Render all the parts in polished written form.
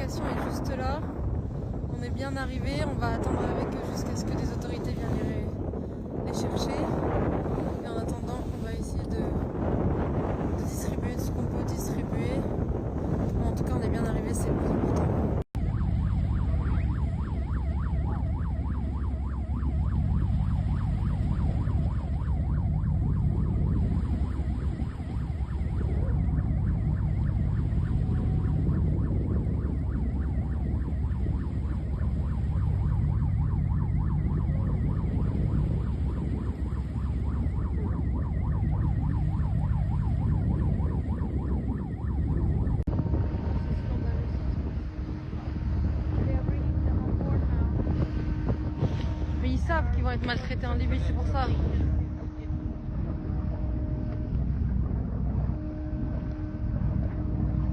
l'embarcation est juste là. On est bien arrivé, on va attendre avec eux jusqu'à ce que les autorités viennent les chercher. Et en attendant, on va essayer de distribuer ce qu'on peut distribuer. Bon, en tout cas, on est bien arrivé, c'est le plus important. Qu'ils vont être maltraités en Libye, c'est pour ça.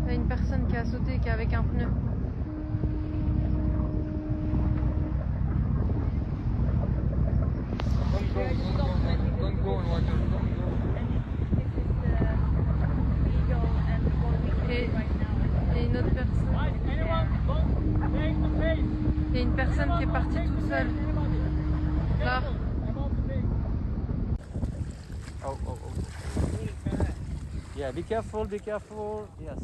Il y a une personne qui a sauté, qui est avec un pneu. Et une autre personne. Il y a une personne qui est partie toute seule. Là. Oh. Yeah, be careful, yes.